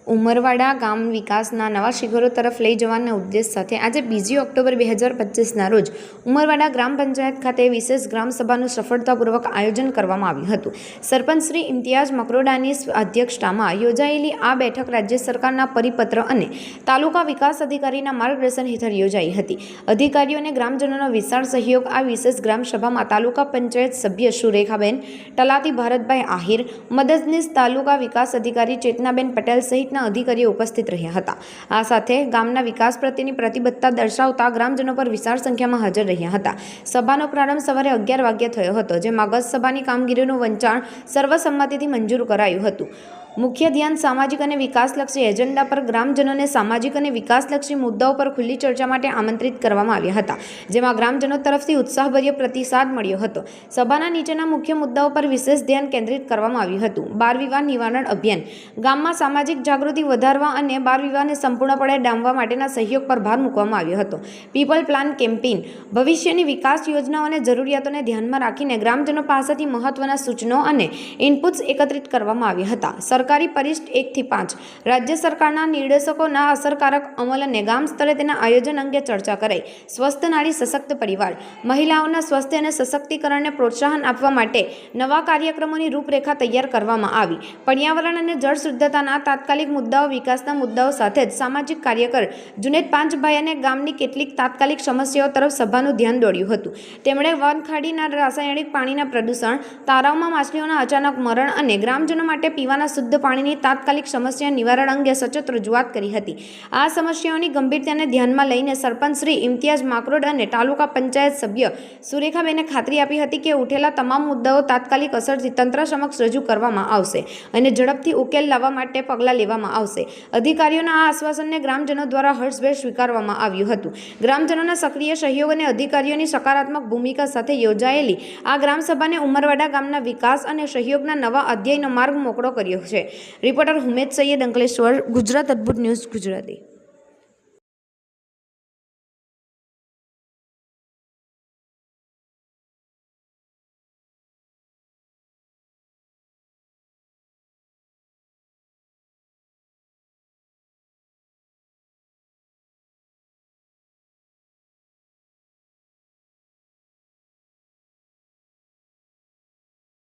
ઉમરવાડા ગામ વિકાસના નવા શિખરો તરફ લઈ જવાના ઉદ્દેશ સાથે આજે 2 ઓક્ટોબર 2025ના રોજ ઉમરવાડા ગ્રામ પંચાયત ખાતે વિશેષ ગ્રામસભાનું સફળતાપૂર્વક આયોજન કરવામાં આવ્યું હતું. સરપંચ શ્રી ઇમ્તિયાઝ મકરોડાની અધ્યક્ષતામાં યોજાયેલી આ બેઠક રાજ્ય સરકારના પરિપત્ર અને તાલુકા વિકાસ અધિકારીના માર્ગદર્શન હેઠળ યોજાઈ હતી. અધિકારીઓ અને ગ્રામજનોનો વિશાળ સહયોગ. આ વિશેષ ગ્રામસભામાં તાલુકા પંચાયત સભ્ય સુરેખાબેન, તલાટી ભારતભાઈ આહિર, મદદનીશ તાલુકા વિકાસ અધિકારી ચેતનાબેન પટેલ સહિત અધિકારીઓ ઉપસ્થિત રહ્યા હતા. આ સાથે ગામના વિકાસ પ્રત્યેની પ્રતિબદ્ધતા દર્શાવતા ગ્રામજનો પર વિશાળ સંખ્યામાં હાજર રહ્યા હતા. સભાનો પ્રારંભ સવારે 11 વાગ્યે થયો હતો, જેમાં ગત સભાની કામગીરીનું વંચાણ સર્વસંમતિથી મંજૂર કરાયું હતું. મુખ્ય ધ્યાન સામાજિક અને વિકાસલક્ષી એજન્ડા પર ગ્રામજનોને સામાજિક અને વિકાસલક્ષી મુદ્દાઓ પર ખુલ્લી ચર્ચા માટે આમંત્રિત કરવામાં આવ્યા હતા, જેમાં ગ્રામજનો તરફથી ઉત્સાહભર્યો પ્રતિસાદ મળ્યો હતો. સભાના નીચેના મુખ્ય મુદ્દાઓ પર વિશેષ ધ્યાન કેન્દ્રિત કરવામાં આવ્યું હતું. બાળ વિવાહ નિવારણ અભિયાન, ગામમાં સામાજિક જાગૃતિ વધારવા અને બાળ વિવાહને સંપૂર્ણપણે ડામવા માટેના સહયોગ પર ભાર મૂકવામાં આવ્યો હતો. પીપલ પ્લાન કેમ્પેઇન, ભવિષ્યની વિકાસ યોજનાઓ અને જરૂરિયાતોને ધ્યાનમાં રાખીને ગ્રામજનો પાસેથી મહત્વના સૂચનો અને ઇનપુટ્સ એકત્રિત કરવામાં આવ્યા હતા. સરકારી પરિશિષ્ટ 1 થી 5, રાજ્ય સરકારના નિર્દેશકોના અસરકારક અમલ અને ગામ સ્તરે તેના આયોજન અંગે ચર્ચા કરાઈ. સ્વસ્થ નારી સશક્ત પરિવાર, મહિલાઓના સ્વાસ્થ્ય અને સશક્તિકરણને પ્રોત્સાહન આપવા માટે નવા કાર્યક્રમોની રૂપરેખા તૈયાર કરવામાં આવી. પર્યાવરણ અને જળ શુદ્ધતાના તાત્કાલિક મુદ્દાઓ, વિકાસના મુદ્દાઓ સાથે જ સામાજિક કાર્યકર જુનેદ પાંચભાઈ અને ગામની કેટલીક તાત્કાલિક સમસ્યાઓ તરફ સભાનું ધ્યાન દોર્યું હતું. તેમણે વનખાડીના રાસાયણિક પાણીના પ્રદૂષણ, તારાવમાં માછલીઓના અચાનક મરણ અને ગ્રામજનો માટે પીવાના શુદ્ધ પાણીની તાત્કાલિક સમસ્યા નિવારણ અંગે સચોટ રજૂઆત કરી હતી. આ સમસ્યાઓની ગંભીરતાને ધ્યાનમાં લઈને સરપંચ શ્રી ઇમ્તિયાઝ માકરોડ અને તાલુકા પંચાયત સભ્ય સુરેખાબેને ખાતરી આપી હતી કે ઉઠેલા તમામ મુદ્દાઓ તાત્કાલિક અસરથી તંત્ર સમક્ષ રજૂ કરવામાં આવશે અને ઝડપથી ઉકેલ લાવવા માટે પગલાં લેવામાં આવશે. અધિકારીઓના આ આશ્વાસનને ગ્રામજનો દ્વારા હર્ષભેર સ્વીકારવામાં આવ્યું હતું. ગ્રામજનોના સક્રિય સહયોગ અને અધિકારીઓની સકારાત્મક ભૂમિકા સાથે યોજાયેલી આ ગ્રામસભાને ઉમરવાડા ગામના વિકાસ અને સહયોગના નવા અધ્યાયનો માર્ગ મોકળો કર્યો છે. રિપોર્ટર હુમેદ સૈયદ, અંકલેશ્વર, ગુજરાત અદ્ભુત ન્યૂઝ ગુજરાતી.